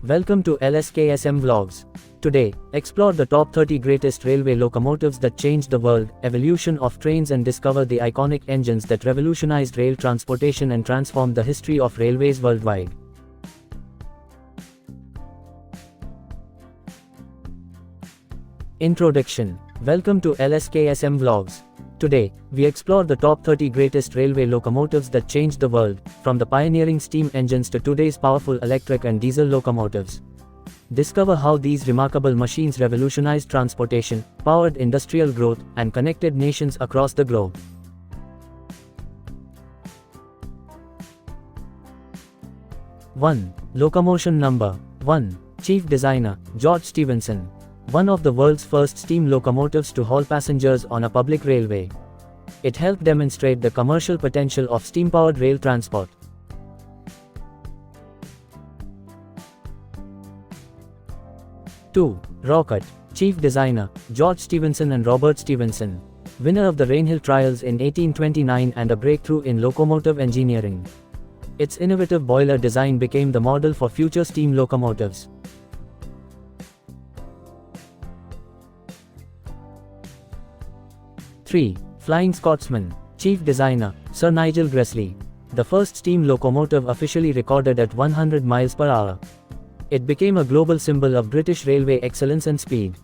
Welcome to LSKSM Vlogs. Today, explore the top 30 greatest railway locomotives that changed the world, evolution of trains, and discover the iconic engines that revolutionized rail transportation and transformed the history of railways worldwide. Introduction. Welcome to LSKSM Vlogs. Today, we explore the top 30 greatest railway locomotives that changed the world, from the pioneering steam engines to today's powerful electric and diesel locomotives. Discover how these remarkable machines revolutionized transportation, powered industrial growth, and connected nations across the globe. One. Locomotion number 1. Chief Designer, George Stephenson. One of the world's first steam locomotives to haul passengers on a public railway. It helped demonstrate the commercial potential of steam-powered rail transport. 2. Rocket. Chief Designer, George Stephenson and Robert Stephenson. Winner of the Rainhill Trials in 1829 and a breakthrough in locomotive engineering. Its innovative boiler design became the model for future steam locomotives. 3. Flying Scotsman. Chief Designer, Sir Nigel Gresley. The first steam locomotive officially recorded at 100 miles per hour. It became a global symbol of British railway excellence and speed.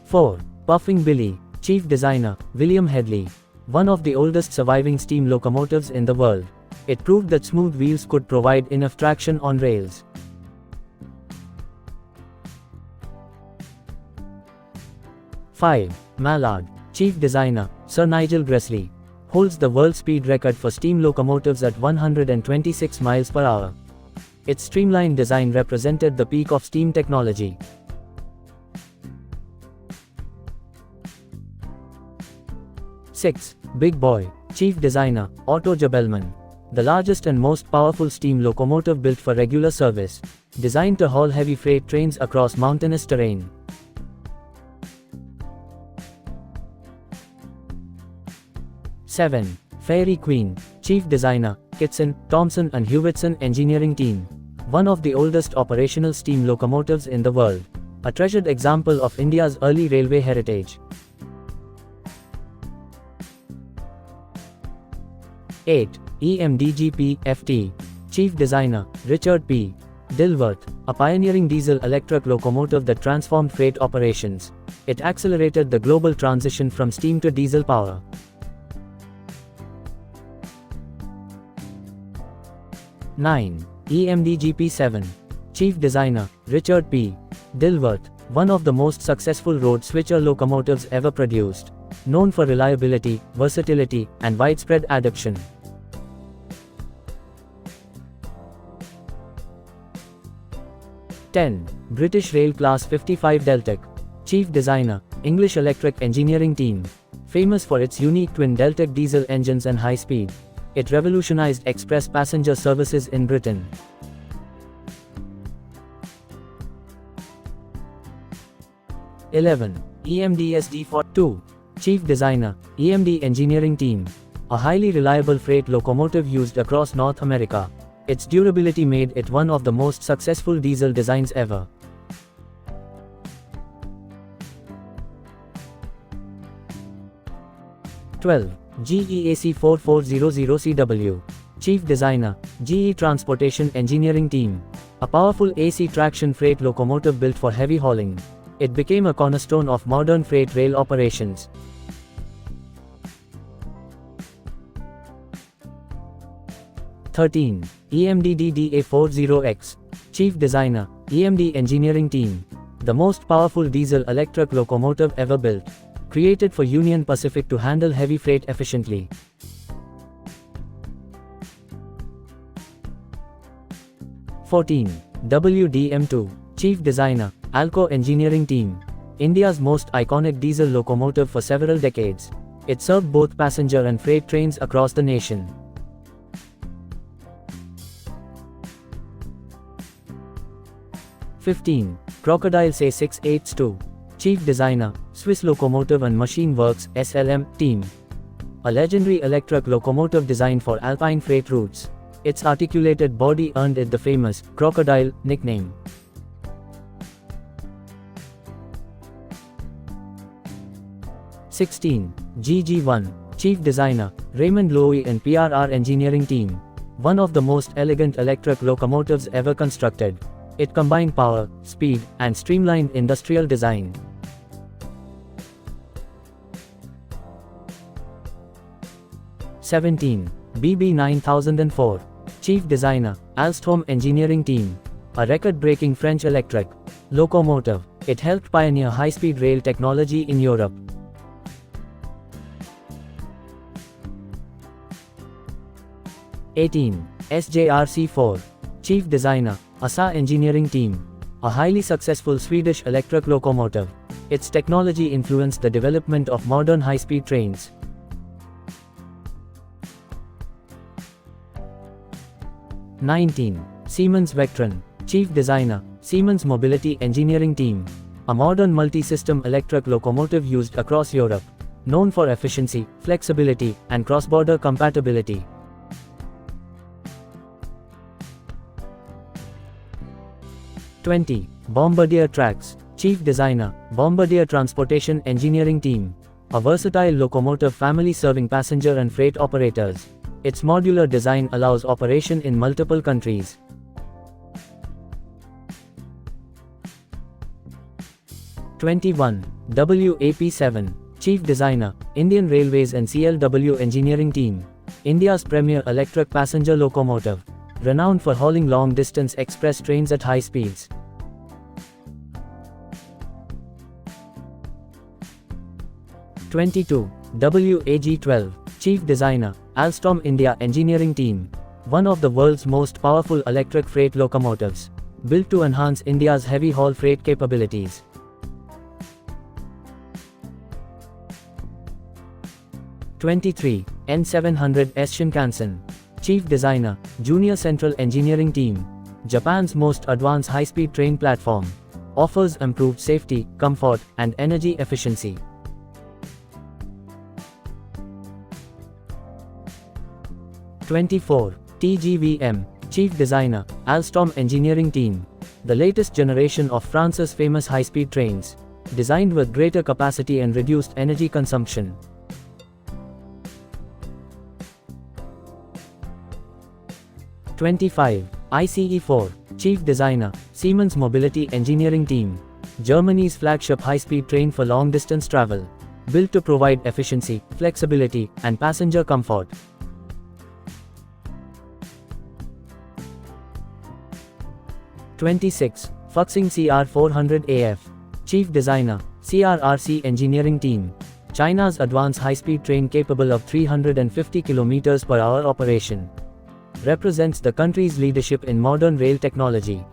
4. Puffing Billy. Chief Designer, William Hedley. One of the oldest surviving steam locomotives in the world. It proved that smooth wheels could provide enough traction on rails. 5. Mallard. Chief Designer, Sir Nigel Gresley. Holds the world speed record for steam locomotives at 126 miles per hour. Its streamlined design represented the peak of steam technology. 6. Big Boy. Chief Designer, Otto Jabelman. The largest and most powerful steam locomotive built for regular service. Designed to haul heavy freight trains across mountainous terrain. 7. Fairy Queen. Chief Designer, Kitson, Thomson and Hewitson Engineering Team. One of the oldest operational steam locomotives in the world. A treasured example of India's early railway heritage. 8. EMDGP FT. Chief Designer, Richard P. Dilworth. A pioneering diesel-electric locomotive that transformed freight operations. It accelerated the global transition from steam to diesel power. 9. EMDGP-7. Chief Designer, Richard P. Dilworth. One of the most successful road switcher locomotives ever produced. Known for reliability, versatility, and widespread adoption. 10. British Rail Class 55 Deltec. Chief Designer, English Electric Engineering Team. Famous for its unique twin Deltec diesel engines and high speed. It revolutionized express passenger services in Britain. 11. EMD-SD-42. Chief Designer, EMD Engineering Team. A highly reliable freight locomotive used across North America. Its durability made it one of the most successful diesel designs ever. 12. GEAC 4400CW. Chief Designer, GE Transportation Engineering Team. A powerful AC traction freight locomotive built for heavy hauling. It became a cornerstone of modern freight rail operations. 13. EMD-DDA-40X. Chief Designer, EMD Engineering Team. The most powerful diesel-electric locomotive ever built. Created for Union Pacific to handle heavy freight efficiently. 14. WDM-2. Chief Designer, Alco Engineering Team. India's most iconic diesel locomotive for several decades. It served both passenger and freight trains across the nation. 15. Crocodile C682. Chief Designer, Swiss Locomotive and Machine Works (SLM) Team. a legendary electric locomotive designed for alpine freight routes. Its articulated body earned it the famous crocodile nickname. (16) GG1. Chief Designer, Raymond Loewy and PRR Engineering Team. One of the most elegant electric locomotives ever constructed. It combined power, speed, and streamlined industrial design. (17) BB 9004. Chief Designer, Alstom Engineering Team. A record-breaking French electric locomotive. It helped pioneer high-speed rail technology in Europe. 18. SJRC4. Chief Designer, ASA Engineering Team. A highly successful Swedish electric locomotive. Its technology influenced the development of modern high-speed trains. 19. Siemens Vectron. Chief Designer, Siemens Mobility Engineering Team. A modern multi-system electric locomotive used across Europe. Known for efficiency, flexibility, and cross-border compatibility. 20. Bombardier Tracks. Chief Designer, Bombardier Transportation Engineering Team. A versatile locomotive family serving passenger and freight operators. Its modular design allows operation in multiple countries. 21. WAP7. Chief Designer, Indian Railways and CLW Engineering Team. India's premier electric passenger locomotive. Renowned for hauling long-distance express trains at high speeds. 22. WAG12. Chief Designer, Alstom India Engineering Team. One of the world's most powerful electric freight locomotives. Built to enhance India's heavy haul freight capabilities. 23. N700S Shinkansen. Chief Designer, Junior Central Engineering Team. Japan's most advanced high-speed train platform. Offers improved safety, comfort, and energy efficiency. 24. TGVM. Chief Designer, Alstom Engineering Team. The latest generation of France's famous high-speed trains. Designed with greater capacity and reduced energy consumption. 25. ICE4. Chief Designer, Siemens Mobility Engineering Team. Germany's flagship high-speed train for long-distance travel. Built to provide efficiency, flexibility, and passenger comfort. 26. Fuxing CR400AF. Chief Designer, CRRC Engineering Team. China's advanced high-speed train capable of 350 km/h operation. Represents the country's leadership in modern rail technology.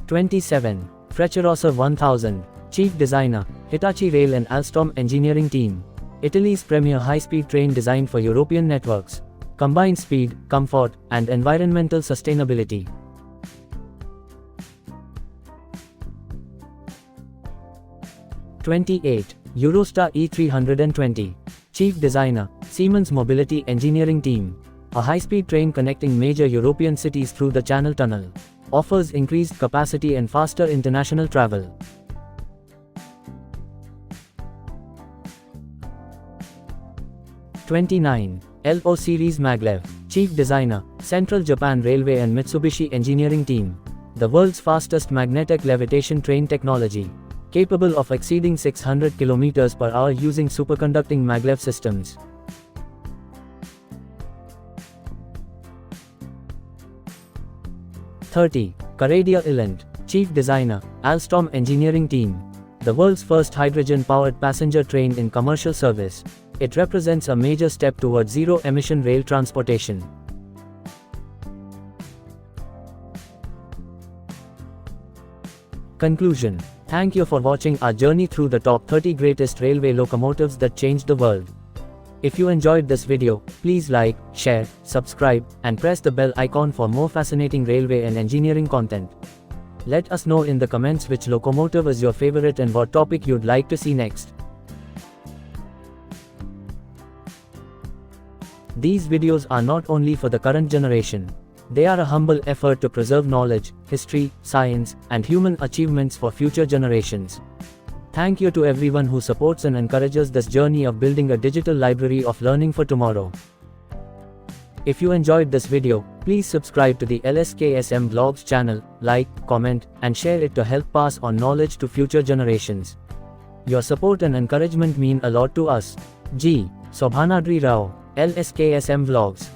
27. Frecciarossa 1000. Chief Designer, Hitachi Rail and Alstom Engineering Team. Italy's premier high-speed train designed for European networks. Combines speed, comfort, and environmental sustainability. 28. Eurostar E320. Chief Designer, Siemens Mobility Engineering Team. A high-speed train connecting major European cities through the Channel Tunnel. Offers increased capacity and faster international travel. 29. LO Series Maglev. Chief Designer, Central Japan Railway and Mitsubishi Engineering Team. The world's fastest magnetic levitation train technology. Capable of exceeding 600 km/h using superconducting maglev systems. 30. Caradia Eland. Chief Designer, Alstom Engineering Team. The world's first hydrogen-powered passenger train in commercial service. It represents a major step towards zero-emission rail transportation. 'Conclusion. Thank you for watching our journey through the top 30 greatest railway locomotives that changed the world. If you enjoyed this video, please like, share, subscribe, and press the bell icon for more fascinating railway and engineering content. Let us know in the comments which locomotive is your favorite and what topic you'd like to see next. These videos are not only for the current generation. They are a humble effort to preserve knowledge, history, science, and human achievements for future generations. Thank you to everyone who supports and encourages this journey of building a digital library of learning for tomorrow. If you enjoyed this video, please subscribe to the LSKSM Vlogs channel, like, comment, and share it to help pass on knowledge to future generations. Your support and encouragement mean a lot to us. G. Sobhanadri Rao, LSKSM Vlogs.